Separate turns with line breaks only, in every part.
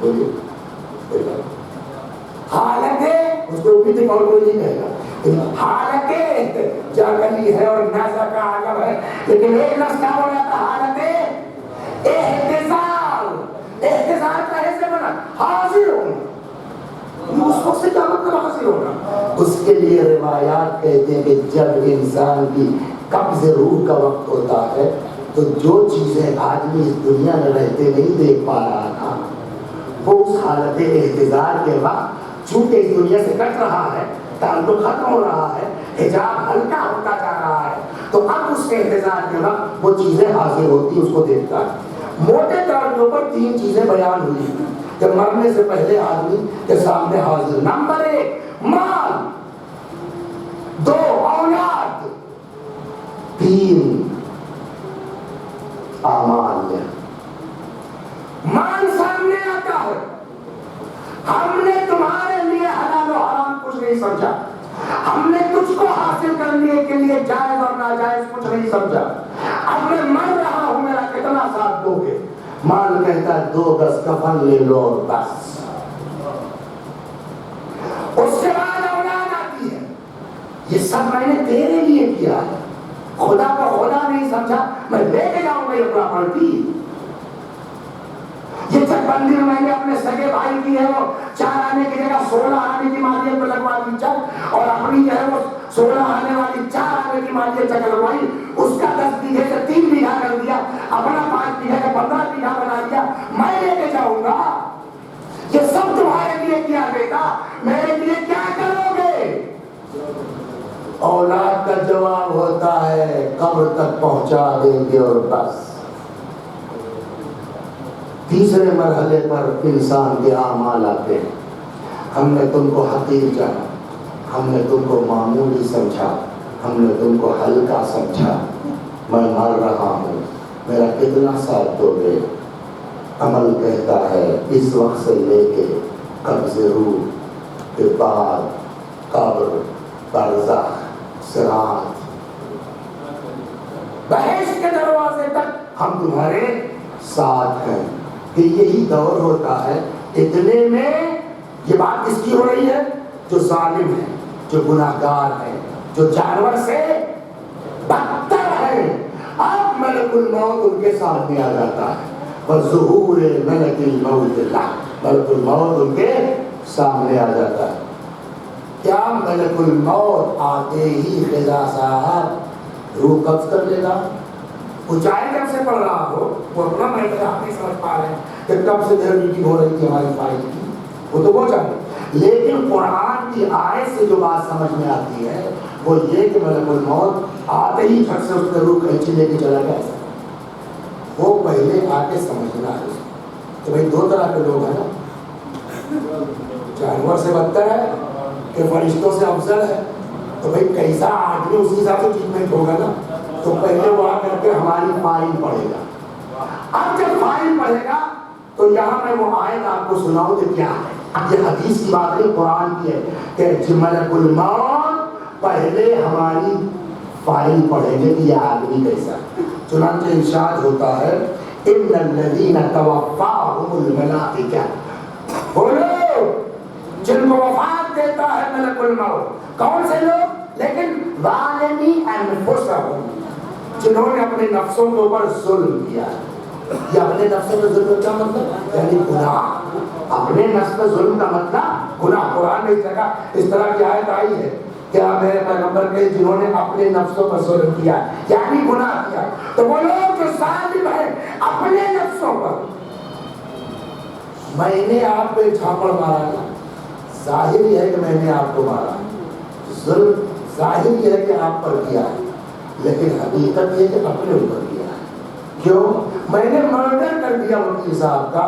بولیے حالت اس کو بھی تو اور کوئی نہیں کہے گا، حالت جاگلی ہے اور نازا کا عالم ہے، لیکن ایک لفظ کیا بولا تھا؟ حالت احتضار. احتضار کا ایسے بنا حاضر ہونا، اس وقت سے کیا مطلب حاضر ہونا؟ اس کے لیے روایات کہتے ہیں کہ جب انسان کی قبض روح کا وقت ہوتا ہے تو جو چیزیں آدمی اس دنیا میں رہتے نہیں دیکھ پا رہا تھا وہ اس حالت احتضار کے وقت چونکہ اس دنیا سے کٹ رہا ہے، تعلق ختم ہو رہا ہے، حجاب ہلکا ہوتا جا رہا ہے، تو اب اس کے احتضار کے وقت وہ چیزیں حاضر ہوتی اس کو دیکھتا ہے۔ موٹے طور کے اوپر 3 چیزیں بیان ہوئی کہ مرنے سے پہلے آدمی کے سامنے حاضر: نمبر 1 مال، 2 اولاد، 3 اعمال۔ مال سامنے آتا ہے، ہم نے تمہارے لیے حلال و حرام کچھ نہیں سمجھا، ہم نے تجھ کو حاصل کرنے کے لیے جائز اور ناجائز کچھ نہیں سمجھا، اب میں مر رہا ہوں، میرا کتنا ساتھ دو گے؟ مال کہتا ہے 2 گز کفن لے لو اور بس۔ اس کے بعد اولاد آتی ہے، یہ سب میں نے تیرے لیے کیا ہے، خدا کو خدا نہیں سمجھا، میں لے کے جاؤں گا یہ پراپرٹی۔ یہ چک بندی میں نے اپنے سگے بھائی کی ہے، وہ 4 آنے کی جگہ 16 آنے کی مالیت پہ لگوا دی چک، اور اپنی جو ہے وہ 16 آنے والی 4 آنے کی مالیت چک لگوائی، اس کا 10 بیگھے سے 3 بیگھا کر دیا، اپنا 5 بیگھے کا 15 بیگھا بنا دیا، میں لے کے جاؤں گا۔ یہ سب تمہارے لیے کیا بیٹا، میرے لیے کیا کرو گے؟ اولاد کا جواب ہوتا ہے قبر تک پہنچا دیں گے اور بس۔ تیسرے مرحلے پر انسان کے اعمال آتے ہیں، ہم نے تم کو حقیر جانا، ہم نے تم کو معمولی سمجھا، ہم نے تم کو ہلکا سمجھا، میں مر رہا ہوں، میرا کتنا ساتھ دو گے؟ عمل کہتا ہے اس وقت سے لے کے قبض روح کے بعد قبر، برزخ، صراط، بہشت کے دروازے تک ہم تمہارے ساتھ ہیں۔ کہ یہی دور ہوتا ہے۔ اتنے میں یہ بات کس کی ہو رہی ہے؟ جو ظالم ہے، جو گناہگار ہے، جو جانور سے بدتر ہے، اب ملک الموت ان کے سامنے آ جاتا ہے، وظہور ملک الموت اللہ، ملک الموت ان کے سامنے آ جاتا ہے۔ کیا ملک الموت آتے ہی خضر صاحب روح قبض کر لے گا؟ اونچائی جب سے پڑھ رہا ہو وہ اپنا میٹر آپ نہیں سمجھ پا رہے ہیں کہ کب سے دیر میٹنگ ہو رہی تھی ہماری فائل کی، وہ تو وہ جانے، لیکن قرآن کی آیت سے جو بات سمجھ میں آتی ہے وہ یہ کہ ملک الموت آتے ہی جھٹ سے اس کے روح کھینچ لے کے چلا گیا۔ وہ پہلے آ کے سمجھنا ہے کہ بھائی 2 طرح کے لوگ ہیں نا، جانور سے بدتر ہے کہ فرشتوں سے افضل ہے، تو بھائی کیسا آدمی اسی حساب سے ٹریٹمنٹ ہوگا نا۔ تو پہلے وہ آ کر کے ہماری فائل پڑھے گا، اب جب فائل پڑھے گا تو یہاں میں وہ آیت آپ کو سناؤں کہ کیا ہے۔ یہ حدیث کی بات نہیں، قرآن کی ہے کہ ملک الموت پہلے ہماری فائل پڑھیں گے کہ یہ آدمی کیسا ہے۔ چنانچہ ارشاد ہوتا ہے ان الذین توفاہم الملائکہ، وہ لوگ جن کو وفات دیتا ہے ملک الموت، کون سے لوگ؟ لیکن ظالمی انفسہم، جنہوں نے اپنے نفسوں کے اوپر ظلم کیا ہے۔ یہ اپنے نفسوں پہ ظلم کا مطلب یعنی گناہ، اپنے نفس پہ ظلم کا مطلب گناہ۔ قرآن میں اس طرح کی آیت آئی ہے کہ میرے پیغمبر کے جنہوں نے اپنے نفسوں پر ظلم کیا یعنی گناہ کیا، تو وہ لوگ جو ظالم ہیں اپنے نفسوں پر۔ میں نے آپ پہ جھاپڑ مارا نا، ظاہر یہ ہے کہ میں نے آپ کو مارا، ظلم ظاہر یہ ہے کہ آپ پر کیا ہے، لیکن حقیقت یہ کہ اپنے اوپر کیا ہے۔ کیوں؟ میں نے مرڈر کر دیا وکیل صاحب کا،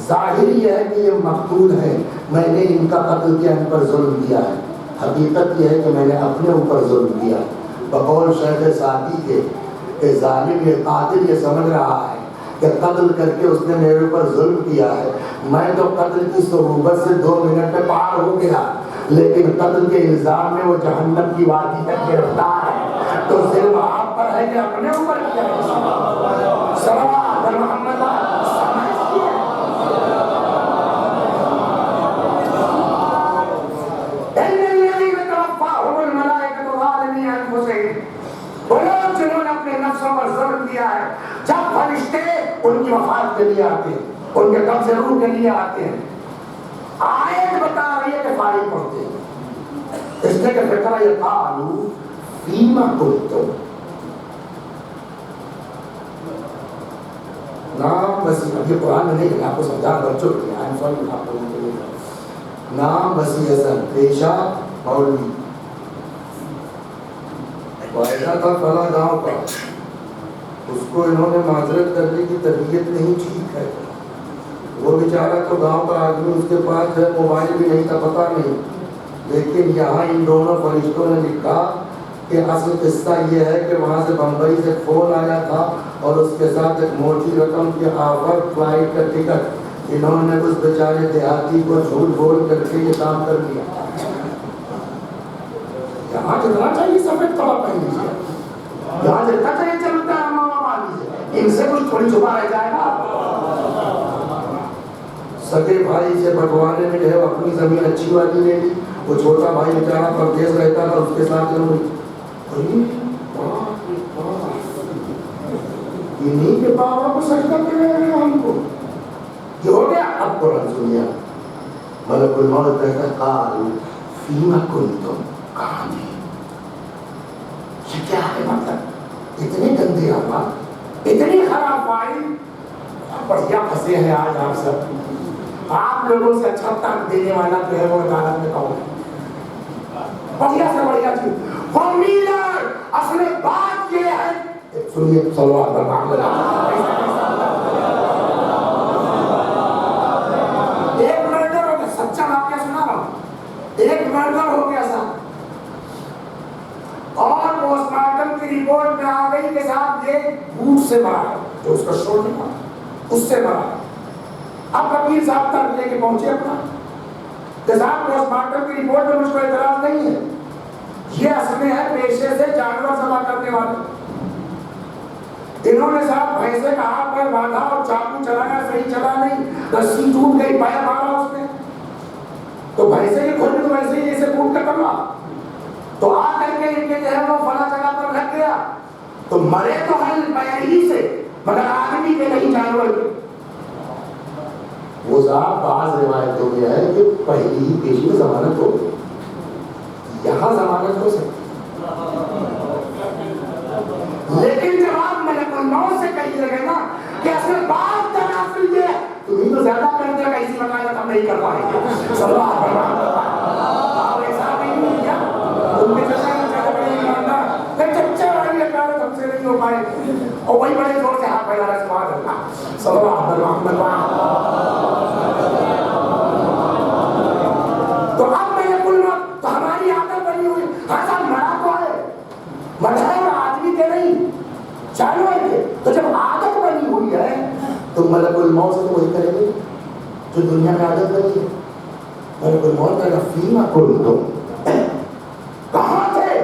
ظاہر یہ ہے کہ یہ مقتول ہے، میں نے ان کا قتل کیا، ان پر ظلم کیا ہے، حقیقت یہ ہے کہ میں نے اپنے اوپر ظلم کیا۔ بقول شیخ سعدی کے کہ ظالم یہ قاتل یہ سمجھ رہا ہے کہ قتل کر کے اس نے میرے اوپر ظلم کیا ہے، میں تو قتل کی صعوبت سے 2 منٹ میں پار ہو گیا، لیکن قتل کے الزام میں وہ جہنم کی وادی تک گرفتار ہے۔ تو ظلم آپ پر ہے کہ اپنے اوپر کیا ہے؟ صلوات محمد مفاد کے لیے آتے ہیں, ان کے قبض روح کے لیے آتے ہیں. آیت بتا رہی ہے کہ فارغ پڑھتے ہیں, اس لیے کہ فکرہ یہ قالوا فیما کنتم. نام وسیع, اب یہ قرآن میں نہیں, آپ کو سمجھا بچوں کے لیے, آپ کو نام وسیع حسن پیشہ مولوی وائدہ تھا فلاں گاؤں کا, اس کو انہوں نے معذرت کرنے کی طبیعت نہیں ٹھیک ہے. وہ بیچارہ تو گاؤں کا آدمی, اس کے پاس موبائل بھی نہیں تھا, پتہ نہیں. لیکن یہاں ان دونوں فرشتوں نے لکھا کہ اصل قصہ یہ ہے کہ وہاں سے بمبئی سے فون آیا تھا اور اس کے ساتھ ایک موٹی رقم کے آفر, فلائٹ کا ٹکٹ. انہوں نے اس بیچارے دیہاتی کو جھوٹ بول کر کے یہ کام کر دیا. یہاں جتنا چاہیے سفید کپڑا پہن لیجیے, یہاں جتنا چاہیے چلتا ہے ماما مان لیجیے, ان سے کچھ تھوڑی چھپا رہ جائے گا. سگے بھائی سے بٹوانے میں جو ہے اپنی زمین اچھی والی لے لی, وہ چھوٹا بھائی بیچارہ پردیس رہتا تھا, اس کے ساتھ انہیں کے بابا کو سجدہ کرے ہیں ہم کو. یہ ہو گیا. اب قرآن سنیا, ملک الموت کہتا ہے قالوا فیما کنتم, کہاں تھے. یہ کیا ہے مطلب؟ اتنے گندے آباد, اتنی خراب فائل, بڑھیا پھنسے ہیں آج آپ سب. آپ لوگوں سے اچھا تک دینے والا جو ہے وہ عدالت میں کون ہے؟ بڑھیا سے بڑھیا چیز فارمیلر. اصل بات یہ ہے, سنیے صلوات اللہ علیہ. ایک مرڈر ہو گیا, سچا واقعہ سنا رہا ہوں. ایک مرڈر ہو گیا صاحب, اور پوسٹ مارٹم کی رپورٹ میں آ گئی کہ صاحب یہ بوٹ سے مرا ہے, جو اس کا شور نہیں تھا اس سے مرا ہے. اب وکیل صاحب تک لے کے پہنچے اپنا کہ صاحب پوسٹ مارٹم کی رپورٹ میں مجھ کو اعتراض نہیں ہے, یہ اصل میں ہے پیشے سے جانور ذبح کرنے والے. انہوں نے صاحب بھینسے کا ہاتھ پر باندھا اور چاقو چلایا, صحیح چلا نہیں, رسی ٹوٹ گئی, پایا مارا اس نے, تو بھینسے کے کھول میں تو ویسے ہی اسے ٹوٹ کر کروا, تو آ کر کے ان کے جو ہے وہ فلاں جگہ پر لگ گیا. تو مرے تو ہل پیر ہی سے, مگر آدمی کے نہیں جانور کے. وہ صاحب بعض روایتوں میں ہے کہ پہلی ہی پیشی میں ضمانت ہو گئی, یہاں ضمانت ہو سکتی. لیکن جب آپ ملک الموت سے کہیے گے نا کہ اصل بات دراصل یہ ہے, تمہیں تو زیادہ کر دے گا, اسی وقت ہم نہیں کر پائیں گے. صلی اللہ علیہ وسلم آپ ایسا نہیں کیا, تم کے جیسا نہیں چاہتے بڑے ایماندار, پھر چچے والی عدالت ہم سے نہیں ہو پائے گی. اور وہی بڑے زور سے ہاتھ پھیلا رہا سبحان اللہ, صلی اللہ علیہ وسلم. تو اب ملک الموت تو ہماری عادت بنی ہوئی, ہر مرا تو ہے, مگر آدمی کے نہیں جانور کے. تو جب عادت بنی ہوئی ہے تو ملک الموت سے تو وہی کریں گے جو دنیا میں عادت بنی ہے. ملک الموت کا فیما کنتم, کہاں تھے.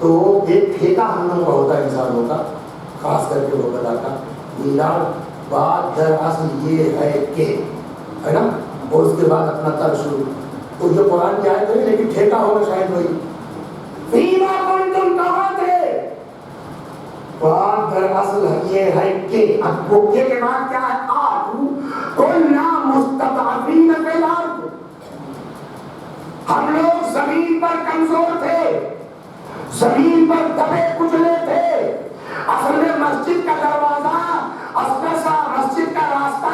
تو ایک ٹھیکہ ہم لوگوں کا ہوتا ہے انسانوں کا, خاص کر کے وہ بتا کا میلاد, بات دراصل یہ ہے کہ, ہے نا, اور اس کے بعد اپنا تر شروع. تو یہ قرآن کی آیت ہے, لیکن ٹھیکہ ہوگا شاید وہی. فیما کنتم, کہاں تھے. بات دراصل یہ ہے کہ, اب وہ کے بعد کیا ہے, قالوا کنا مستضعفین فی الارض, ہم لوگ زمین پر کمزور تھے, زمین پر دبے کچلے تھے. اصل میں مسجد کا دروازہ, اصغر صاحب مسجد کا راستہ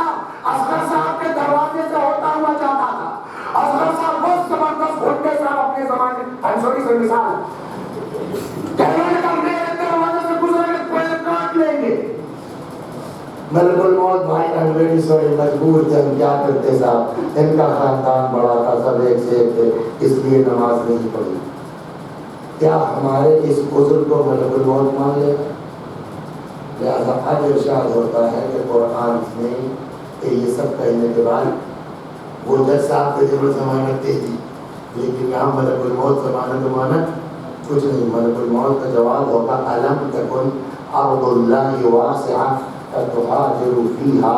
اصغر صاحب کے دروازے سے ہوتا ہوا جاتا تھا. اصغر صاحب بہت زبردست گھنٹے صاحب اپنے زمانے, چھوٹی سی مثال, کہنے کا میرے دروازے سے گزرے گے پہلے کاٹ لیں گے. ملک الموت بھائی انگریزی سے مجبور تھے, ہم کیا کرتے صاحب, ان کا خاندان بڑا تھا, سب ایک سے ایک تھے, اس لیے نماز نہیں پڑھی. کیا ہمارے اس بزرگ کو ملک الموت مان لے گا؟ لہٰذا اب ارشاد ہوتا ہے کہ قرآن میں کہ یہ سب کہنے کے بعد وہ جج صاحب کے دل میں ضمانت دے دی, لیکن یہاں ملک الموت ضمانت کچھ نہیں. ملک الموت کا جواب ہوگا الم تکن ارض اللہ واسعہ فتہاجروا فیہا,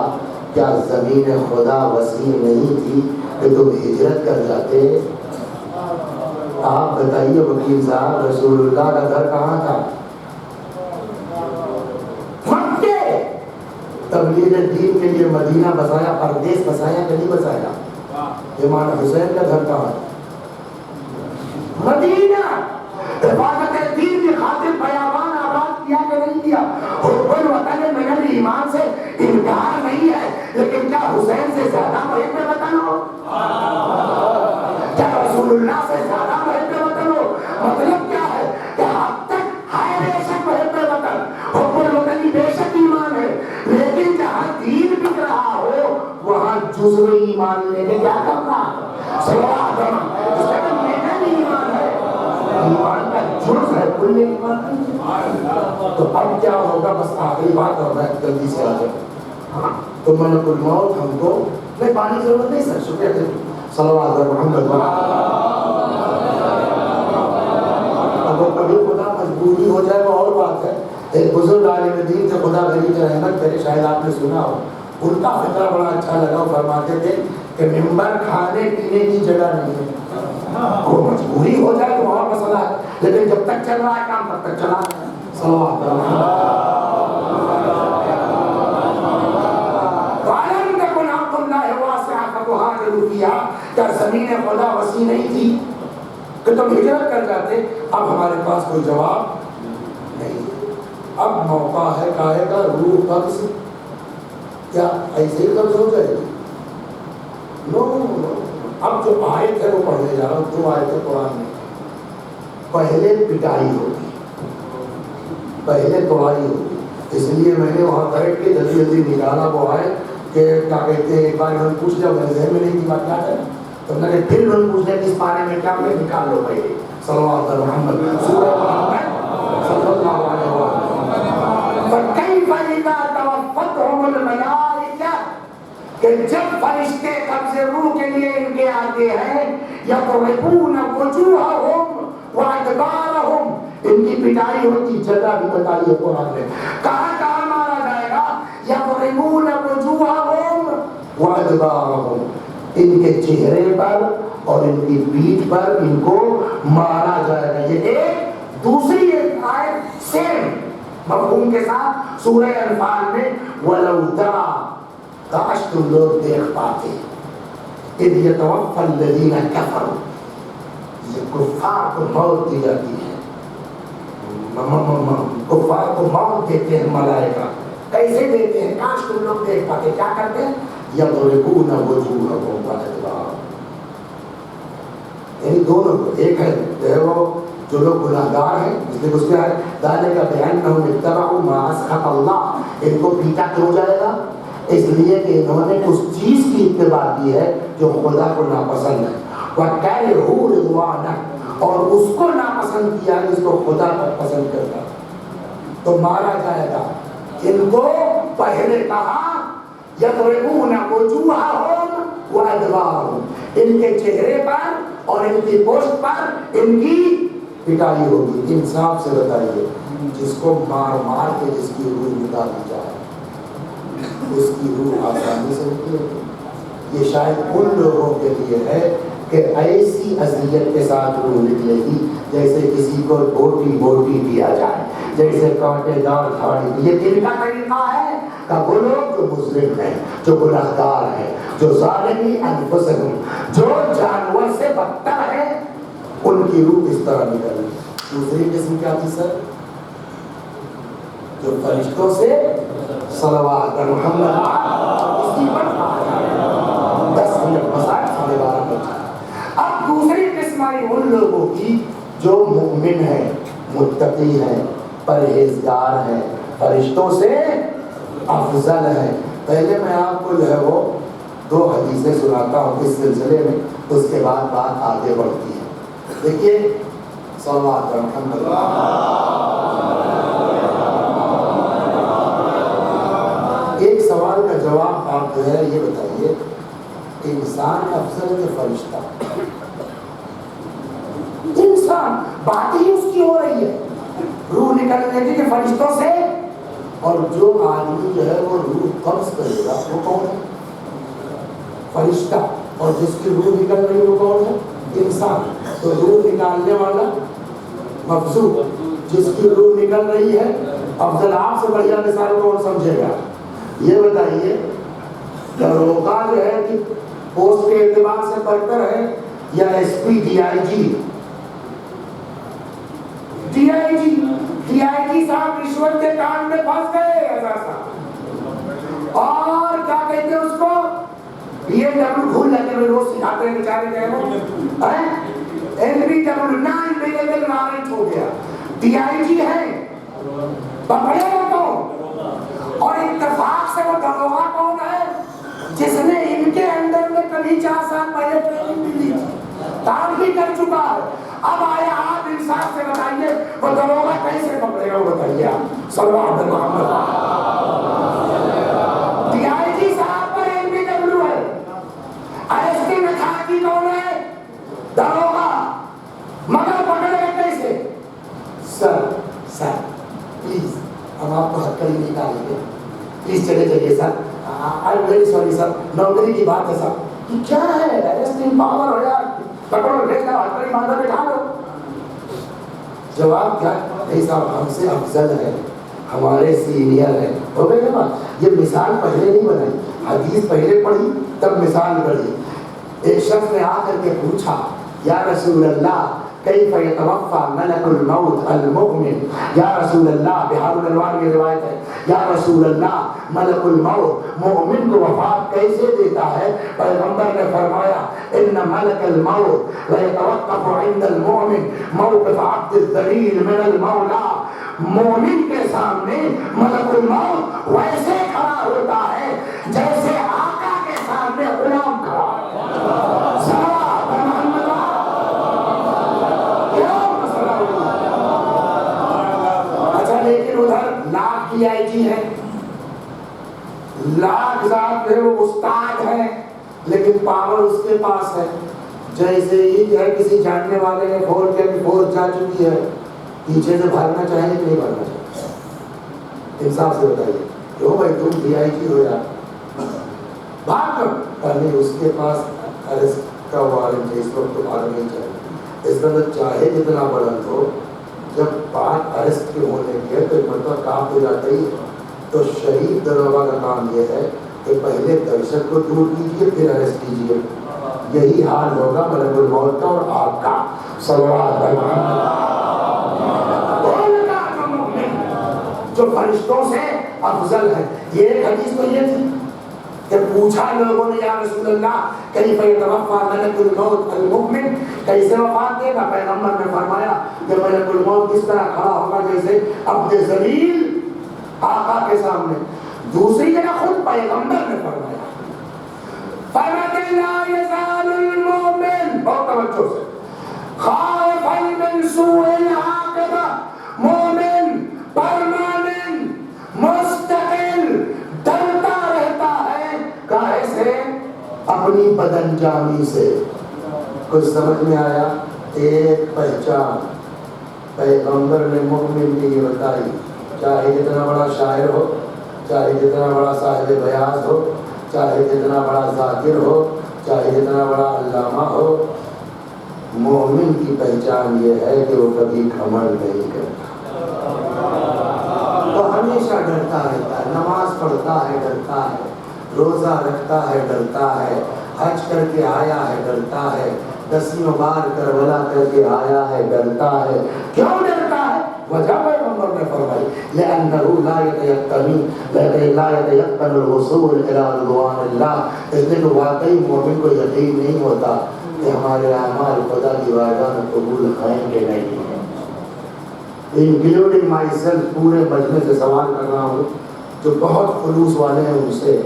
کیا زمین خدا وسیع نہیں تھی کہ تم ہجرت کر جاتے. آپ بتائیے وکیل صاحب, رسول اللہ کا گھر کہاں تھا؟ مکے. تبلیغ دین کے لیے مدینہ بسایا، پردیس بسایا کہ نہیں بسایا؟ امام حسین کا گھر کہاں ہے؟ مدینہ۔ حفاظت دین کی خاطر بیابان آباد کیا کہ نہیں کیا؟ حب الوطن من الایمان سے انکار نہیں ہے، لیکن کیا حسین سے زیادہ محب وطن ہو؟ کیا رسول اللہ سے زیادہ محب وطن ہو؟ مطلب کیا ہے کہ اب تک ہے بے شک محب وطن، حب الوطن بے شک ایمان ہے، لیکن جہاں دین بک رہا ہو وہاں جزو ایمان لے کے کیا کرنا؟ صلوات اس کا تو میرا ایمان ہے، ایمان کا جز ہے، کل ایمان نہیں۔ تو اب کیا ہوگا؟ بس آخری بات اور میں جلدی سے آ جاؤں۔ تو ملک الموت ہم کو نہیں، پانی کی ضرورت نہیں سر، شکریہ تھے صلوات محمد۔ اب کبھی خدا مجبوری ہو جائے وہ اور بات ہے۔ ایک بزرگ عالم دین سے خدا غریب رحمت کرے، شاید آپ نے سنا ہو، ان کا فقرہ بڑا اچھا لگا، فرماتے تھے کہ ممبر کھانے پینے کی جگہ نہیں ہے، وہ مجبوری ہو جائے تو اور مسئلہ ہے، لیکن جب تک چل رہا ہے کام تب تک چلا ہے۔ صلوات کیا زمین خدا وسیع نہیں تھی کہ تم ہجرت کر جاتے؟ اب ہمارے پاس کوئی جواب نہیں، اب موقع ہے کہے گا روح قبض، کیا ایسے ہی قبض ہو جائے گی؟ نو، اب جو آیت ہے وہ پڑھنے جا رہا ہوں، جو آیت ہے قرآن میں، پہلے پٹائی ہوگی، پہلے توڑائی ہوگی، اس لیے میں نے وہاں بیٹھ کے جلدی جلدی نکالا وہ آئے کہ کیا کہتے ہیں، ایک بار انہوں نے پوچھ لیا، میرے ذہن میں نہیں کی بات کیا ہے، تو میں نے پھر انہوں نے پوچھ لیا کہ اس پانے میں کیا ہوئے، نکال لو پہلے صلوات محمد سورہ محمد صلی اللہ علیہ وسلم۔ فَكَيْفَ إِذَا تَوَفَّتْهُمُ الْمَلَائِكَةُ، کہ جب فرشتے قبض روح کے لیے ان کے آتے ہیں، يَضْرِبُونَ وُجُوهَهُمْ وَأَدْبَارَهُمْ، ان کی پٹائی ہوتی، جگہ بھی بتائی ہے قرآن نے، کہاں کہاں مارا جائے گا؟ يَضْرِبُونَ وُجُوهَهُمْ وَأَدْبَارَهُمْ، ان کے چہرے پر اور ان کی پیٹھ پر ان کو مارا جائے گا۔ یہ ایک دوسری ایک آیت سیم مفہوم کے ساتھ سورہ انفال میں وَلَوْ تَرَىٰ، کاش تم لوگ دیکھ پاتے، اِذْ يَتَوَفَّى الَّذِينَ كَفَرُوا، یہ کفار کو موت دی جاتی ہے، کفار کو موت دیتے ہیں ملائکہ، کیسے دیتے ہیں؟ کاش تم لوگ دیکھ پاتے، کیا کرتے ہیں؟ يَضْرِبُونَ وُجُوهَهُمْ وَأَدْبَارَهُمْ، یعنی دونوں کو، ایک ہے وہ جو لوگ گناہگار ہیں، اس لیے اس میں ہے ذَلِكَ بِأَنَّهُمْ اتَّبَعُوا مَا أَسْخَطَ اللَّهُ، ان کو پیٹا کیوں جائے گا؟ اس لیے کہ انہوں نے اس چیز کی اتباع کی ہے جو خدا کو ناپسند ہے، وَكَرِهُوا رِضْوَانَهُ، اور اس کو ناپسند کیا ہے جس کو خدا پر پسند کرتا ہے، تو مارا جائے گا۔ ان کو پہلے کہا يَضْرِبُونَ وُجُوهَهُمْ وَأَدْبَارَهُمْ، ان کے چہرے پر اور ان کی پشت پر ان کی پٹائی ہوگی۔ انصاف سے بتائیے، جس کو مار مار کے جس کی روح نکالی جائے اس کی روح آسانی سے نکلے گی؟ یہ شاید ان لوگوں کے لیے ہے کہ ایسی اذیت کے ساتھ روح نکلے گی جیسے کسی کو بوٹی بوٹی دیا جائے، جیسے کانٹے دار جھاڑی۔ یہ کن کا طریقہ ہے؟ کہ وہ لوگ جو مجرم ہیں، جو گناہگار ہیں، جو ظالمی انفسہم، جو جانور سے بدتر ہے، ان کی روح اس طرح نکلے۔ دوسری قسم کیا تھی سر؟ جو فرشتوں سے صلوات محمد، اس کی بات 10 منٹ مسائل 12:30 بجے۔ اب دوسری قسم آئی ان لوگوں کی جو مومن ہیں، متقی ہیں، پرہیزگار ہیں، فرشتوں سے افضل ہے۔ پہلے میں آپ کو جو ہے وہ 2 حدیثیں سناتا ہوں اس سلسلے میں، اس کے بعد بات آگے بڑھتی ہے۔ دیکھیے صلوات محمد، ایک سوال کا جواب آپ جو ہے یہ بتائیے، انسان افضل ہے فرشتہ؟ انسان بات ہی اس کی ہو رہی ہے، روح نکلنے کی کہ فرشتوں سے، اور جو آدمی جو ہے وہ روح قبض کرے گا وہ کون ہے؟ فرشتہ، اور جس کی روح نکل رہی ہے وہ کون ہے؟ انسان۔ تو روح نکالنے والا مفضول، جس کی روح نکل رہی ہے افضل۔ آپ سے بڑھیا مثال کون سمجھے گا؟ یہ بتائیے داروغہ جو ہے کہ پوسٹ کے اعتبار سے برتر ہے یا S P D I G? D I G صاحب رشوت کے کام میں پھنس گئے ایسا صاحب، اور کیا کہتے ہیں اس کو، یہ ڈبلو بھول جاتے ہیں، روز سکھاتے ہیں بیچارے جو ہے وہ NBW9 بلیبل وارنٹ ہو گیا، ڈی آئی جی ہے پکڑے گا کون؟ اور اتفاق سے وہ داروغہ کون ہے جس نے ان کے اندر میں کبھی 4 سال پہلے ٹریننگ بھی دی تھی، کام بھی کر چکا ہے۔ اب آئے آپ انصاف سے بتائیے وہ داروغہ کیسے پکڑے گا، وہ بتائیے آپ صلی اللہ علیہ وسلم۔ ڈی آئی جی صاحب پر NBW ہے، ایس پی نکھاتی کون ہے؟ داروغہ، مگر پکڑے گا کیسے؟ سر پلیز ہم آپ کو حق کری نہیں ڈالیں گے، پلیز چلے جائیے sir, I am very sorry sir, نوکری کی بات ہے سر۔ کہ کیا ہے ارسٹنگ پاور ہو یار، پکڑو لے جاؤ حق کری مادہ بٹھا لو۔ جواب کیا؟ نہیں صاحب ہم سے افضل ہے، ہمارے سینئر ہے، ہو گئی نا بات۔ یہ مثال پہلے نہیں بنائی، حدیث پہلے پڑھی تب مثال پڑھی۔ ایک شخص نے آ کر کے پوچھا یا رسول اللہ کیف یتوفی ملک الموت المؤمن، یا رسول اللہ، بہار الانوار کی روایت ہے، یا رسول اللہ ملک الموت مومن کو وفات کیسے دیتا ہے؟ پیغمبر نے فرمایا ان ملک الموت لیتوقف عند المؤمن موقف عبد الذلیل من المولا، مومن کے سامنے ملک الموت ویسے کھڑا ہوتا ہے جیسے آقا کے سامنے غلام کھڑا ہے۔ لیکن ادھر لاکھ ڈی آئی جی ہے، لاکھ ذات ہے، وہ استاد ہے، لیکن پاور اس کے پاس ہے۔ جیسے ہی ہے کسی جاننے والے نے کھول کے فورس جا چکی ہے، پیچھے سے بھاگنا چاہیے کہ نہیں بھاگنا چاہیے؟ انصاف سے بتائیے، کیوں بھائی تم ڈی آئی جی ہو یار، بھاگ کرنے اس کے پاس ارسٹ کا وارنٹ ہے، اس وقت تو بھاگ نہیں چاہیے۔ اس کا چاہے جتنا بلند ہو، جب بات ارسٹ کے ہونے کی ہے تو ایک مرتبہ کام ہو جاتا ہی۔ تو شریف داروغہ کا کام یہ ہے کہ پہلے دہشت کو دور کیجیے پھر ارسٹ کیجیے۔ یہی حال ہوگا ملک الموت کا اور آپ کا صلی اللہ علیہ وسلم، جو فرشتوں سے افضل ہے۔ یہ ایک حدیث تو یہ تھی کہ پوچھا لوگوں نے یا رسول اللہ کیف یتوفی ملک الموت المؤمن، کیسے وفات دے گا؟ پیغمبر نے فرمایا کہ ملک الموت کس طرح کھڑا ہوگا جیسے عبد ذلیل آقا کے سامنے۔ دوسری جگہ خود پیغمبر نے فرمایا لا یزال المؤمن، بہت توجہ سے، خائفا من سوء العاقبہ، مومن پرماننٹ مستقل ڈرتا رہتا ہے، کاہے سے؟ اپنی بدانجامی سے۔ کچھ سمجھ میں آیا؟ ایک پہچان پیغمبر نے مومن کی یہ بتائی، چاہے جتنا بڑا شاعر ہو، چاہے جتنا بڑا صاحب بیاض ہو، چاہے جتنا بڑا ذاکر ہو، چاہے جتنا بڑا علامہ ہو، مومن کی پہچان یہ ہے کہ وہ کبھی گھمنڈ نہیں کرتا، وہ ہمیشہ ڈرتا رہتا ہے، نماز پڑھتا ہے ڈرتا ہے، روزہ رکھتا ہے ڈرتا ہے، حج کر کے آیا ہے ڈرتا ہے، 10 بار کربلا کر کے آیا ہے ڈرتا ہے۔ کیوں ڈرتا ہے؟ وجہ پیغمبر نے فرمائی لأنه لا يتيقن الوصول إلى رضوان اللہ، اس لیے کہ واقعی مومن کو یقین نہیں ہوتا کہ ہمارے اعمال خدا کی بارگاہ میں قبول ہیں کہ نہیں ہیں۔ انکلوڈنگ مائی سیلف، پورے مجمع سے سوال کر رہا ہوں جو بہت خلوص والے ہیں، ان سے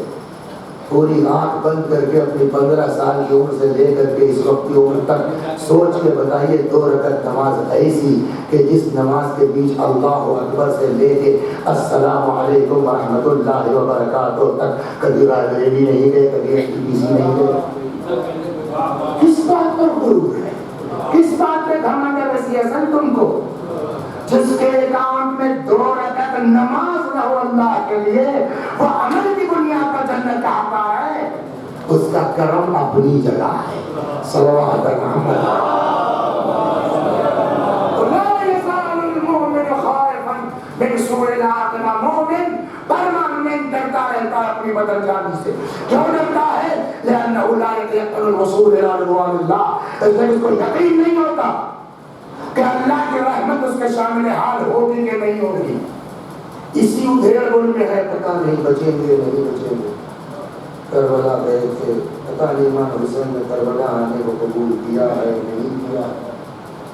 پوری آنکھ بند کر کے اپنی 15 سال کی عمر سے لے کر کے اس وقت کی عمر تک سوچ کے بتائیے 2 رکعت نماز ایسی کہ جس نماز کے بیچ اللہ اکبر سے لے کے السلام علیکم ورحمۃ اللہ وبرکاتہ تک کبھی لائبریری نہیں گئے، کبھی STPC نہیں گئے؟ کس بات پر غرور ہے؟ کس بات پہ گھمنڈ ہے ویسی اصل تم کو؟ جس کے اکاؤنٹ میں 2 رکعت نماز نہ ہو اللہ کے لیے، وہ عمل کی بنیاد پر جنت آتا ہے، اس کا کرم اپنی جگہ ہے۔ صلوات محمد۔ لا یزال المؤمن خائفا من سوء العاقبہ، مومن پرماننٹ ڈرتا رہتا ہے اپنی بدن جانی سے؟ کیوں ڈرتا ہے؟ لأنه لا يتيقن الوصول إلى رضوان الله، اس لیے اس کو یقین نہیں ہوتا کہ اللہ کی رحمت اس کے شامل حال ہوگی کہ نہیں ہوگی. اسی ادھیڑ بن میں ہے، پتہ نہیں بچیں گے نہیں بچیں گے. کربلا گئے تھے، پتہ نہیں امام حسین نے کربلا آنے کو قبول کیا ہے نہیں کیا.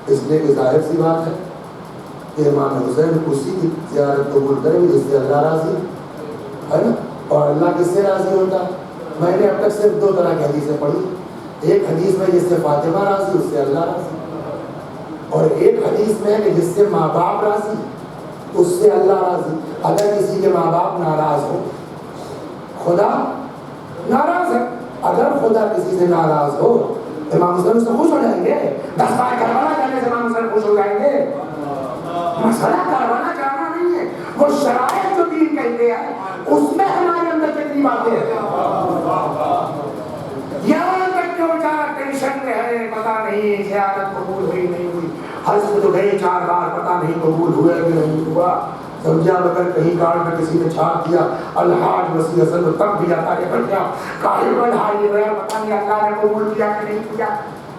اس لیے کہ ظاہر سی بات ہے کہ امام حسین اسی کی زیارت قبول کریں گے جس سے اللہ راضی ہے نا. اور اللہ کس سے راضی ہوتا ہے؟ میں نے اب تک صرف دو طرح کی حدیثیں پڑھی. ایک حدیث میں جس سے فاطمہ راضی اس سے اللہ راضی، اور ایک حدیث میں ہے کہ جس سے ماں باپ راضی اس سے اللہ راضی. اگر کسی کے ماں باپ ناراض ہو، خدا ناراض ہے. اگر خدا کسی سے ناراض ہو امام حسین سے خوش ہو جائیں گے؟ 10 بار کربلا جانے سے امام حسین خوش ہو جائیں گے؟ مسئلہ کربلا جانا نہیں ہے، وہ شرائط جو دین کہتے ہیں اس میں ہمارے اندر کتنی باتیں ہیں. یہاں تک کہ بیچارہ ٹینشن میں ہے، پتہ نہیں زیارت قبول ہوئی نہیں ہوئی. حج میں تو گئے 4 بار، پتہ نہیں قبول ہوا کہ نہیں ہوا. سمجھا اگر کہیں کارڈ میں کسی نے چھاپ دیا الحاج وسیع اصل میں تب بھی آتا ہے بڑھیا کاہے کو الحاج نہیں گیا، پتہ نہیں اللہ نے قبول کیا کہ نہیں کیا.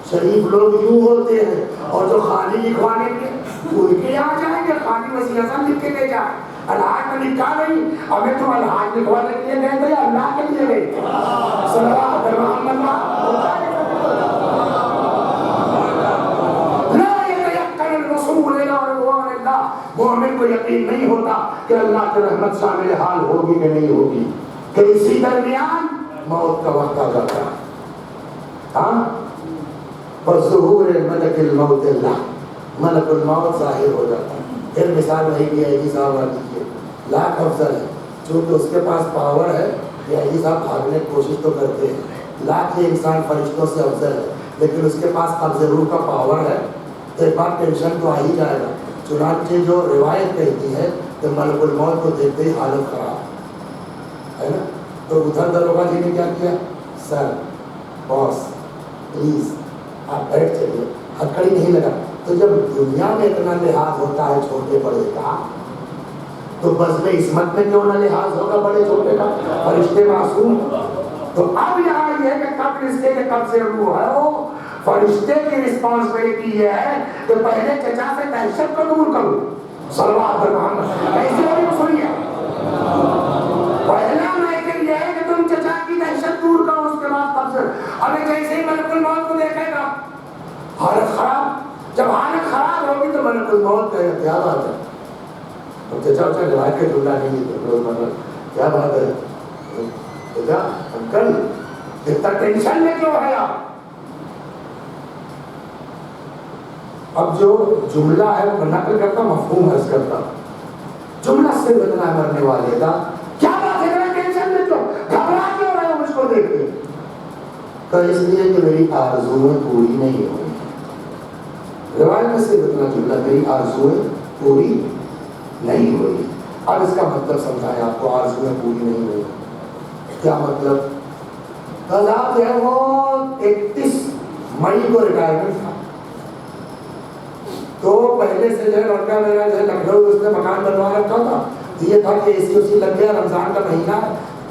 شریف لوگ یوں ہوتے ہیں، اور جو خالی لکھوانے کے ان کے یہاں جائیں گے خالی وسیع اصل لکھ کے لے جائیں. الحاج میں لکھا نہیں، ہمیں تو الحاج لکھوانے کے لیے گئے تھے اللہ کے لیے گئے تھے. صلوات محمد مومن کو یقین نہیں ہوتا کہ اللہ کی رحمت شامل حال ہوگی کہ نہیں ہوگی، کہ اسی درمیان موت کا وقت آ جاتا ہے. ہاں بظہور ملک الموت اللہ، ملک الموت ظاہر ہو جاتا ہے. پھر مثال وہی بھی ہے صاحب دیجیے، لاکھ افضل ہے چونکہ اس کے پاس پاور ہے. یہ صاحب بھاگنے کی کوشش تو کرتے ہیں، لاکھ یہ انسان فرشتوں سے افضل ہے لیکن اس کے پاس قبض روح کا پاور ہے. ایک بار ٹینشن تو آ ہی جائے گا. چنانچہ جو روایت کہتی ہے کہ ملک الموت کو دیکھتے ہی حالت خراب ہے نا، تو ادھر دروگا جی نے کیا کیا؟ سر باس پلیز آپ بیٹھ چلیے، ہتھکڑی نہیں لگا. تو جب دنیا میں اتنا لحاظ ہوتا ہے چھوٹے بڑے کا، تو بس میں عصمت میں کیوں نہ لحاظ ہوگا بڑے چھوٹے کا؟ فرشتے معصوم. تو اب یہاں یہ ہے کہ کب رشتے کے کب سے روح ہے، وہ فرشتے کی رسپانسبلٹی یہ ہے کہ پہلے چچا سے دہشت کو دور کرو. صلوات محمد ایسے ہوئی سنیے، پہلا میٹر یہ ہے کہ تم چچا کی دہشت دور کرو، اس کے بعد تب سے ابھی جیسے ہی ملک الموت کو دیکھے گا حالت خراب. جب حالت خراب ہوگی تو ملک الموت کا کیا بات ہے. اب چچا اچھا روایت کے جملہ نہیں ہے کیا بات ہے چچا انکل اتنا ٹینشن میں کیوں ہے آپ؟ اب جو جملہ ہے وہ نقل کرتا مفہوم عرض کرتا. جملہ صرف اتنا ہے مرنے والے کا کیا بات ہے ٹینشن میں کیوں گھبرا کیوں رہے ہو مجھ کو دیکھ کے؟ تو اس لیے کہ میری آرزویں پوری نہیں ہوئی. روایت میں صرف اتنا جملہ میری آرزویں پوری نہیں ہوئی. اب اس کا مطلب سمجھائیں آپ کو. آرزویں پوری نہیں ہوئی کیا مطلب؟ قضا جو ہے وہ 31 مئی کو ریٹائرمنٹ تھا. تو پہلے سے جو ہے لڑکا میرا جو ہے لکھنؤ اس نے مکان بنوا رکھا تھا. یہ تھا کہ اسی لگ گیا رمضان کا مہینہ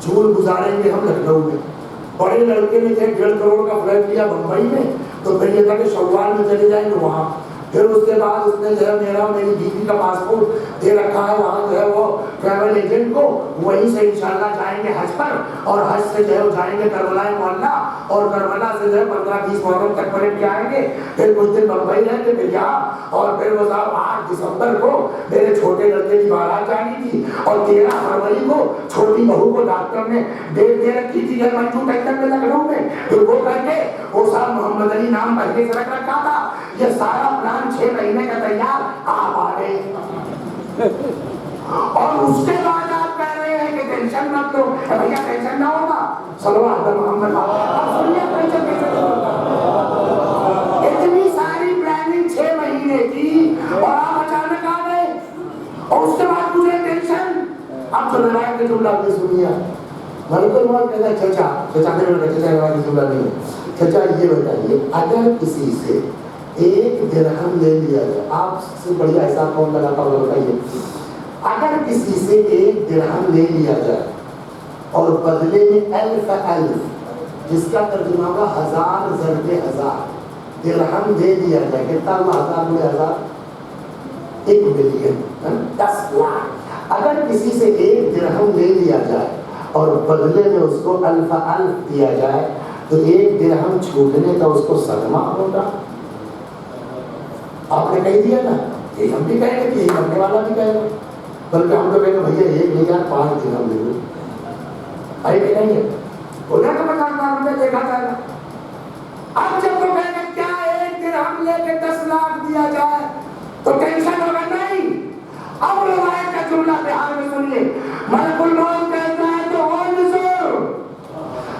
جھول گزاریں گے ہم لکھنؤ میں. بڑے لڑکے نے 1.5 کروڑ کا فلیٹ لیا بمبئی میں، تو پھر یہ تھا کہ شوال میں چلے جائیں گے وہاں. پھر اس کے بعد اس نے جو ہے میرا میری بیوی کا پاسپورٹ دے رکھا ہے وہاں جو ہے وہ ٹریول ایجنٹ کو، وہیں سے انشاءاللہ جائیں گے حج پر، اور حج سے جو ہے وہ جائیں گے کربلا معلیٰ، اور کربلا سے جو ہے 15-20 محرم تک پلٹ کے آئیں گے. پھر کچھ دن بمبئی رہیں گے پھر یہاں. اور پھر وہ صاحب 8 دسمبر کو میرے چھوٹے لڑکے کی بارات جانی تھی، اور 13 فروری کو چھوٹی بہو کو ڈاکٹر نے ڈیٹ دے رکھی تھی منجو ٹیکٹر میں لکھنؤ میں. پھر وہ کر کے وہ صاحب محمد علی نام پہلے سے رکھ رکھا تھا. یہ سارا پلان 6 مہینے کا تیار آپ آ گئے، اور اس کے بعد آپ کہہ رہے ہیں کہ ٹینشن مت لو. بھیا ٹینشن نہ ہوگا. صلوات محمد. اب سنیے ٹینشن کیسے ہوگا؟ اتنی ساری پلاننگ 6 مہینے کی اور آپ اچانک آ گئے، اور اس کے بعد مجھے ٹینشن. اب جو روایت کا جملہ آپ نے سنیا ملک الموت کہتا ہے چچا نے روایت کا جملہ نہیں ہے. چچا یہ بتائیے اگر کسی سے 1 درہم لے لیا جائے، آپ سے بڑھیا حساب کون لگاتا ہوگا بتائیے. اگر کسی سے 1 درہم لے لیا جائے اور بدلے میں الف الف، جس کا ترجمہ ہوگا 1000 ضرب 1000 درہم دے دیا جائے. کتنا ہوا 1000 میں 1000؟ 1 ملین، 10 لاکھ. اگر کسی سے 1 درہم لے لیا جائے اور بدلے میں اس کو الف الف دیا جائے تو 1 درہم چھوٹنے کا اس کو صدمہ ہوگا. آپ نے کہہ دیا نا، یہ ہم بھی کہیں گے کہ یہ کرنے والا بھی کہے گا، بلکہ ہم تو کہیں گے بھیا 1 نہیں یار 5 درہم لے لو. آئی کہ نہیں ہے؟ انہیں تو 50,000 روپے دیکھا جائے گا. اب جب وہ کہیں گے کیا 1 درہم لے کے 10 لاکھ دیا جائے تو ٹینشن ہوگا نہیں. اب روایت کا جملہ بہار میں سنیے، ملک الموت کہتا ہے تو ہو نزور،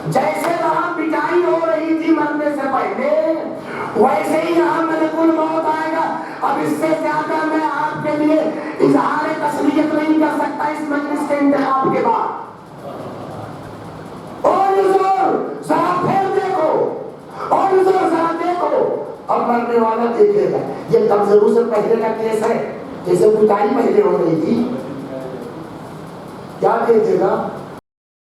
جیسے وہاں پٹائی ہو رہی تھی مرنے سے پہلے ویسے ہی یہاں ملک الموت آئے گا. اب اس سے زیادہ میں آپ کے لیے اظہار تسلیت نہیں کر سکتا اس مجلس کے انتخاب کے بعد. اور نزور ذرا پھر دیکھو، اور نزور ذرا دیکھو. اب مرنے والا دیکھے گا. یہ کمزوروں سے پہلے کا کیس ہے، جیسے پٹائی پہلے ہو رہی تھی. کیا دیکھے گا؟